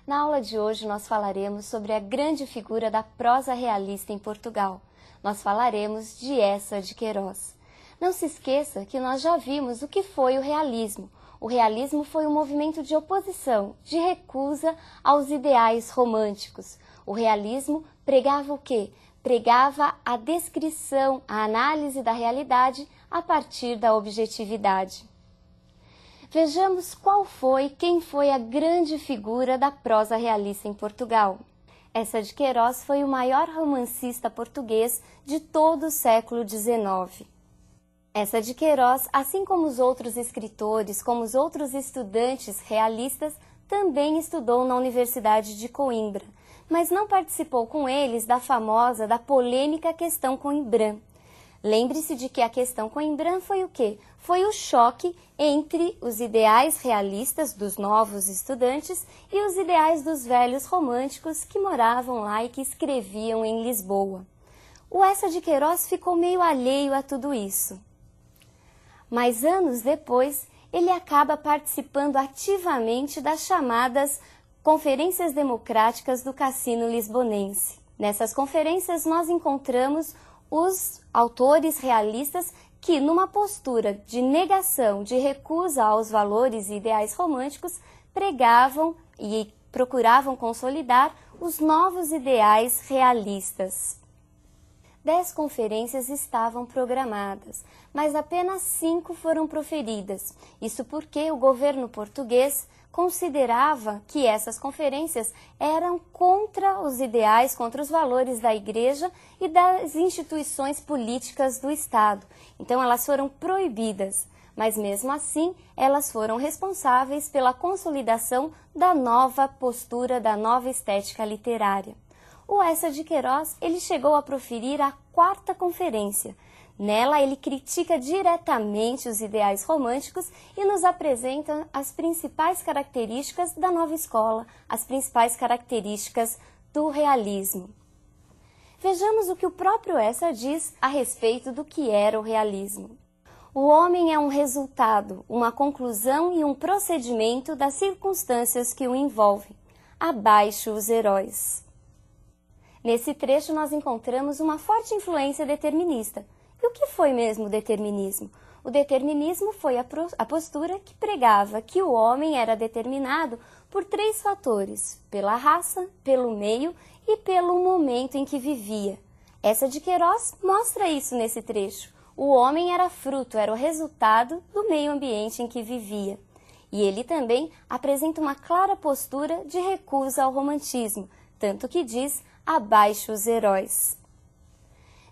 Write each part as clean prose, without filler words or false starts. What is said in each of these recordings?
Na aula de hoje nós falaremos sobre a grande figura da prosa realista em Portugal. Nós falaremos de Eça de Queiroz. Não se esqueça que nós já vimos o que foi o realismo. O realismo foi um movimento de oposição, de recusa aos ideais românticos. O realismo pregava o quê? Pregava a descrição, a análise da realidade a partir da objetividade. Vejamos quem foi a grande figura da prosa realista em Portugal. Eça de Queiroz foi o maior romancista português de todo o século XIX. Eça de Queiroz, assim como os outros escritores, como os outros estudantes realistas, também estudou na Universidade de Coimbra, mas não participou com eles da polêmica questão Coimbrã. Lembre-se de que a questão Coimbrã foi o quê? Foi o choque entre os ideais realistas dos novos estudantes e os ideais dos velhos românticos que moravam lá e que escreviam em Lisboa. O Eça de Queiroz ficou meio alheio a tudo isso. Mas anos depois, ele acaba participando ativamente das chamadas Conferências Democráticas do Cassino Lisbonense. Nessas conferências nós encontramos os autores realistas que, numa postura de negação, de recusa aos valores e ideais românticos, pregavam e procuravam consolidar os novos ideais realistas. 10 conferências estavam programadas, mas apenas 5 foram proferidas. Isso porque o governo português considerava que essas conferências eram contra os ideais, contra os valores da Igreja e das instituições políticas do Estado. Então elas foram proibidas, mas mesmo assim elas foram responsáveis pela consolidação da nova postura, da nova estética literária. O Eça de Queiroz, ele chegou a proferir a 4ª conferência. Nela, ele critica diretamente os ideais românticos e nos apresenta as principais características da nova escola, as principais características do realismo. Vejamos o que o próprio Eça diz a respeito do que era o realismo. O homem é um resultado, uma conclusão e um procedimento das circunstâncias que o envolvem. Abaixo os heróis. Nesse trecho nós encontramos uma forte influência determinista. E o que foi mesmo o determinismo? O determinismo foi a postura que pregava que o homem era determinado por 3 fatores: pela raça, pelo meio e pelo momento em que vivia. Eça de Queiroz mostra isso nesse trecho. O homem era fruto, era o resultado do meio ambiente em que vivia. E ele também apresenta uma clara postura de recusa ao romantismo, tanto que diz: abaixo os heróis.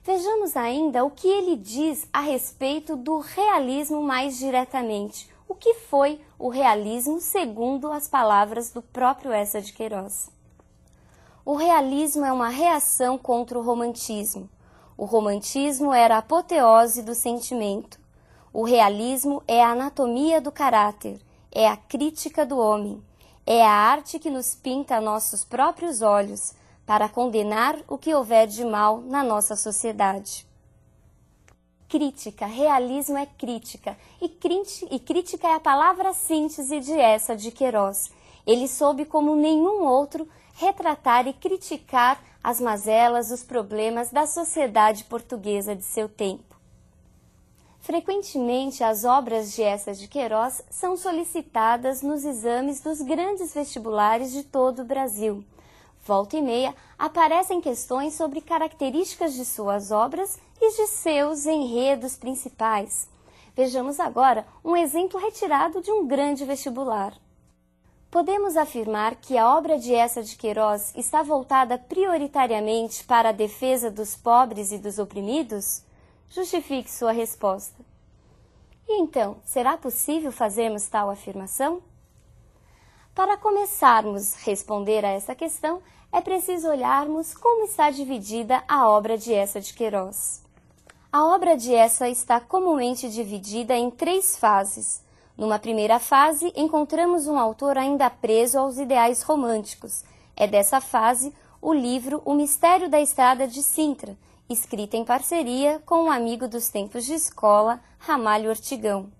Vejamos ainda o que ele diz a respeito do realismo mais diretamente. O que foi o realismo segundo as palavras do próprio Eça de Queiroz? O realismo é uma reação contra o romantismo. O romantismo era a apoteose do sentimento. O realismo é a anatomia do caráter, é a crítica do homem, é a arte que nos pinta a nossos próprios olhos, para condenar o que houver de mal na nossa sociedade. Crítica, realismo é crítica, e crítica é a palavra síntese de Eça de Queiroz. Ele soube como nenhum outro retratar e criticar as mazelas, os problemas da sociedade portuguesa de seu tempo. Frequentemente, as obras de Eça de Queiroz são solicitadas nos exames dos grandes vestibulares de todo o Brasil. Volta e meia, aparecem questões sobre características de suas obras e de seus enredos principais. Vejamos agora um exemplo retirado de um grande vestibular. Podemos afirmar que a obra de Eça de Queiroz está voltada prioritariamente para a defesa dos pobres e dos oprimidos? Justifique sua resposta. E então, será possível fazermos tal afirmação? Para começarmos a responder a essa questão, é preciso olharmos como está dividida a obra de Eça de Queiroz. A obra de Eça está comumente dividida em 3 fases. Numa primeira fase, encontramos um autor ainda preso aos ideais românticos. É dessa fase o livro O Mistério da Estrada de Sintra, escrita em parceria com um amigo dos tempos de escola, Ramalho Ortigão.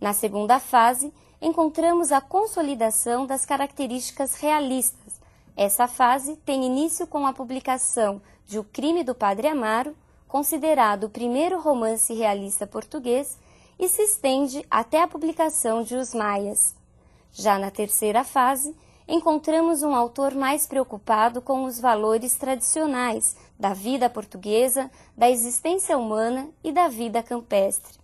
Na segunda fase, encontramos a consolidação das características realistas. Essa fase tem início com a publicação de O Crime do Padre Amaro, considerado o primeiro romance realista português, e se estende até a publicação de Os Maias. Já na terceira fase, encontramos um autor mais preocupado com os valores tradicionais da vida portuguesa, da existência humana e da vida campestre.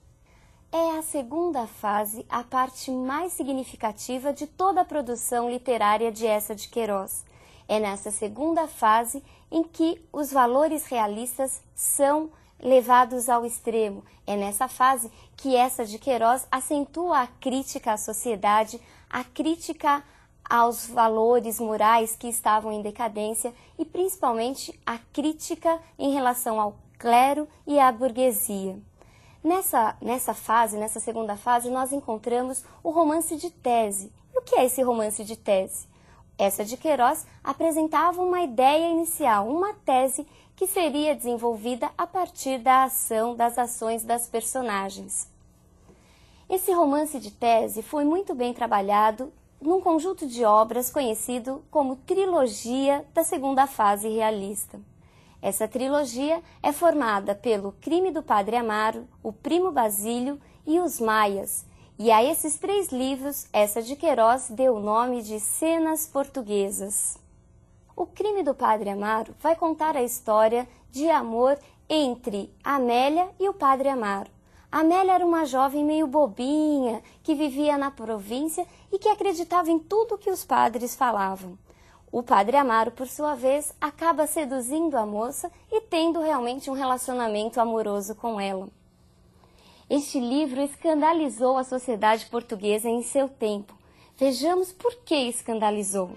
É a segunda fase a parte mais significativa de toda a produção literária de Eça de Queiroz. É nessa segunda fase em que os valores realistas são levados ao extremo. É nessa fase que Eça de Queiroz acentua a crítica à sociedade, a crítica aos valores morais que estavam em decadência e principalmente a crítica em relação ao clero e à burguesia. Nessa segunda fase, nós encontramos o romance de tese. E o que é esse romance de tese? Eça de Queiroz apresentava uma ideia inicial, uma tese que seria desenvolvida a partir das ações das personagens. Esse romance de tese foi muito bem trabalhado num conjunto de obras conhecido como trilogia da segunda fase realista. Essa trilogia é formada pelo Crime do Padre Amaro, O Primo Basílio e Os Maias, e a esses 3 livros Eça de Queiroz deu o nome de Cenas Portuguesas. O Crime do Padre Amaro vai contar a história de amor entre Amélia e o Padre Amaro. Amélia era uma jovem meio bobinha, que vivia na província e que acreditava em tudo que os padres falavam. O Padre Amaro, por sua vez, acaba seduzindo a moça e tendo realmente um relacionamento amoroso com ela. Este livro escandalizou a sociedade portuguesa em seu tempo. Vejamos por que escandalizou.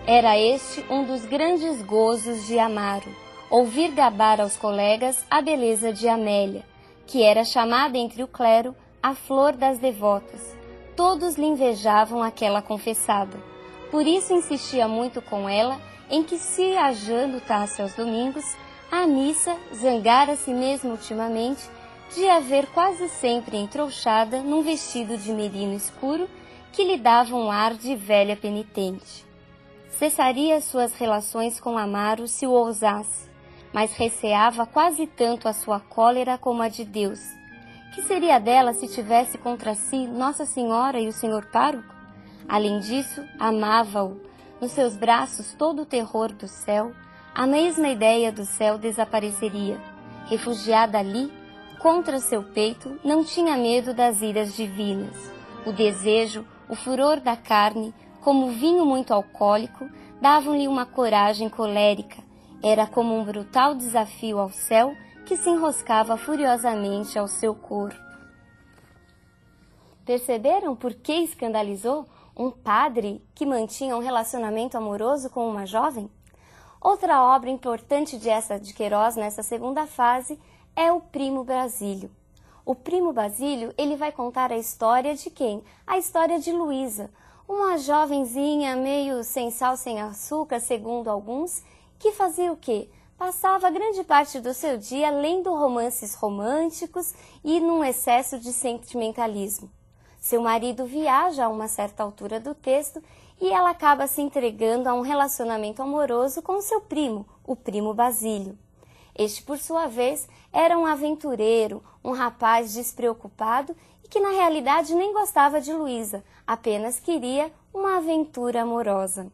Era este um dos grandes gozos de Amaro, ouvir gabar aos colegas a beleza de Amélia, que era chamada entre o clero a flor das devotas. Todos lhe invejavam aquela confessada. Por isso insistia muito com ela em que, se a Jã lutasse aos domingos, a missa zangara-se mesmo ultimamente de a ver quase sempre entrouxada num vestido de merino escuro que lhe dava um ar de velha penitente. Cessaria suas relações com Amaro se o ousasse, mas receava quase tanto a sua cólera como a de Deus. Que seria dela se tivesse contra si Nossa Senhora e o Senhor Pároco? Além disso, amava-o. Nos seus braços todo o terror do céu, a mesma ideia do céu desapareceria. Refugiada ali, contra seu peito, não tinha medo das iras divinas. O desejo, o furor da carne, como vinho muito alcoólico, davam-lhe uma coragem colérica. Era como um brutal desafio ao céu que se enroscava furiosamente ao seu corpo. Perceberam por que escandalizou um padre que mantinha um relacionamento amoroso com uma jovem? Outra obra importante de Eça de Queiroz nessa segunda fase é O Primo Basílio. O Primo Basílio, ele vai contar a história de quem? A história de Luísa, uma jovenzinha meio sem sal, sem açúcar, segundo alguns, que fazia o quê? Passava grande parte do seu dia lendo romances românticos e num excesso de sentimentalismo. Seu marido viaja a uma certa altura do texto e ela acaba se entregando a um relacionamento amoroso com seu primo, o Primo Basílio. Este, por sua vez, era um aventureiro, um rapaz despreocupado e que na realidade nem gostava de Luísa, apenas queria uma aventura amorosa.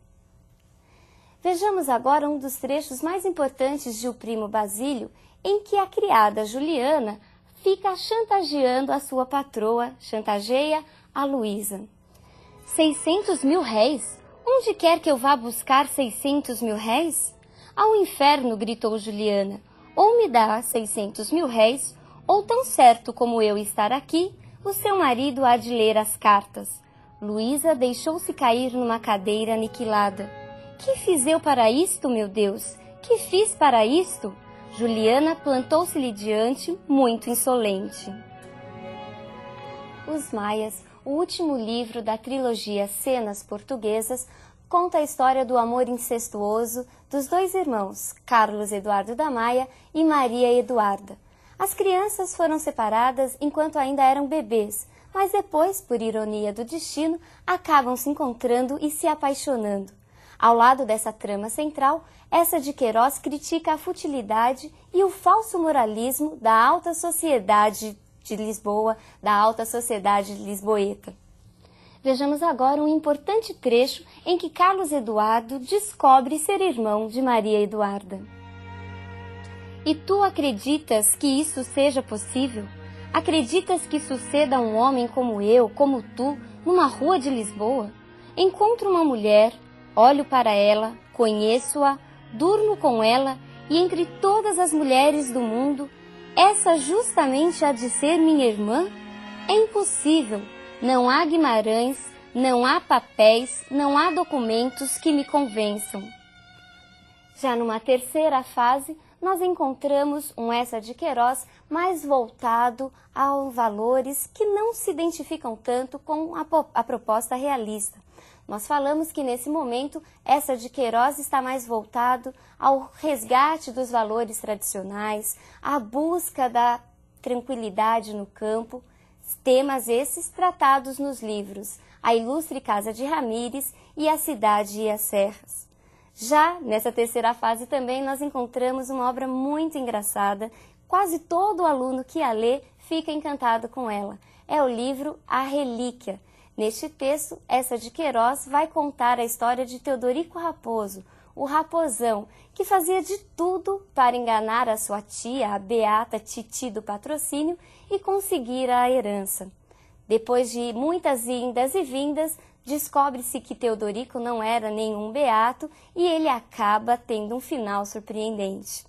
Vejamos agora um dos trechos mais importantes de O Primo Basílio, em que a criada Juliana fica chantageando a sua patroa, chantageia a Luísa. 600 mil réis? Onde quer que eu vá buscar 600 mil réis? Ao inferno, gritou Juliana. Ou me dá 600 mil réis, ou tão certo como eu estar aqui, o seu marido há de ler as cartas. Luísa deixou-se cair numa cadeira aniquilada. Que fiz eu para isto, meu Deus? Que fiz para isto? Juliana plantou-se-lhe diante, muito insolente. Os Maias, o último livro da trilogia Cenas Portuguesas, conta a história do amor incestuoso dos 2 irmãos, Carlos Eduardo da Maia e Maria Eduarda. As crianças foram separadas enquanto ainda eram bebês, mas depois, por ironia do destino, acabam se encontrando e se apaixonando. Ao lado dessa trama central, Eça de Queiroz critica a futilidade e o falso moralismo da alta sociedade de Lisboa, da alta sociedade lisboeta. Vejamos agora um importante trecho em que Carlos Eduardo descobre ser irmão de Maria Eduarda. E tu acreditas que isso seja possível? Acreditas que suceda a um homem como eu, como tu, numa rua de Lisboa? Encontro uma mulher, olho para ela, conheço-a, durmo com ela, e entre todas as mulheres do mundo, essa justamente há de ser minha irmã? É impossível. Não há Guimarães, não há papéis, não há documentos que me convençam. Já numa terceira fase, nós encontramos um Eça de Queiroz mais voltado aos valores que não se identificam tanto com a proposta realista. Nós falamos que nesse momento Eça de Queiroz está mais voltado ao resgate dos valores tradicionais, à busca da tranquilidade no campo, temas esses tratados nos livros A Ilustre Casa de Ramires e A Cidade e as Serras. Já nessa terceira fase também nós encontramos uma obra muito engraçada, quase todo aluno que a lê fica encantado com ela. É o livro A Relíquia. Neste texto, Eça de Queiroz vai contar a história de Teodorico Raposo, o Raposão, que fazia de tudo para enganar a sua tia, a beata Titi do Patrocínio, e conseguir a herança. Depois de muitas indas e vindas, descobre-se que Teodorico não era nenhum beato e ele acaba tendo um final surpreendente.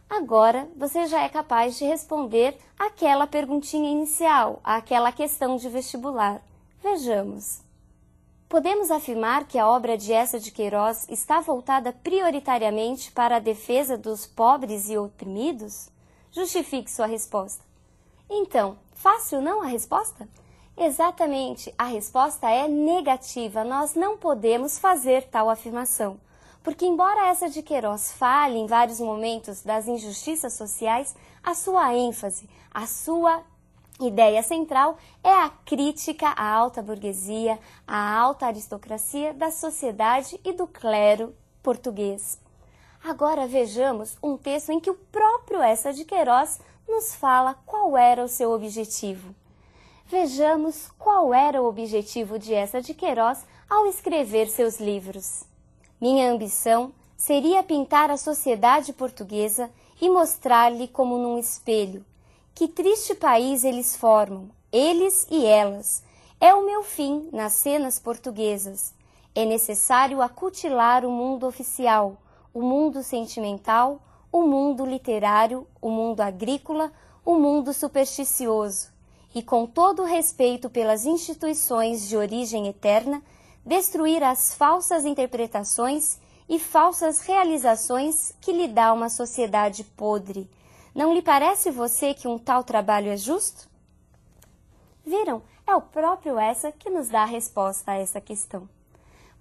Agora você já é capaz de responder aquela perguntinha inicial, aquela questão de vestibular. Vejamos. Podemos afirmar que a obra de Eça de Queiroz está voltada prioritariamente para a defesa dos pobres e oprimidos? Justifique sua resposta. Então, fácil não a resposta? Exatamente, a resposta é negativa, nós não podemos fazer tal afirmação. Porque embora Eça de Queiroz fale em vários momentos das injustiças sociais, a sua ênfase, a sua ideia central é a crítica à alta burguesia, à alta aristocracia da sociedade e do clero português. Agora vejamos um texto em que o próprio Eça de Queiroz nos fala qual era o seu objetivo. Vejamos qual era o objetivo de Eça de Queiroz ao escrever seus livros. Minha ambição seria pintar a sociedade portuguesa e mostrar-lhe como num espelho. Que triste país eles formam, eles e elas. É o meu fim nas cenas portuguesas. É necessário acutilar o mundo oficial, o mundo sentimental, o mundo literário, o mundo agrícola, o mundo supersticioso. E com todo o respeito pelas instituições de origem eterna, destruir as falsas interpretações e falsas realizações que lhe dá uma sociedade podre. Não lhe parece você que um tal trabalho é justo? Viram? É o próprio Eça que nos dá a resposta a essa questão.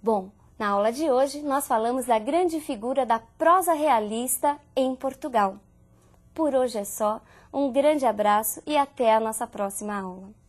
Bom, na aula de hoje nós falamos da grande figura da prosa realista em Portugal. Por hoje é só, um grande abraço e até a nossa próxima aula.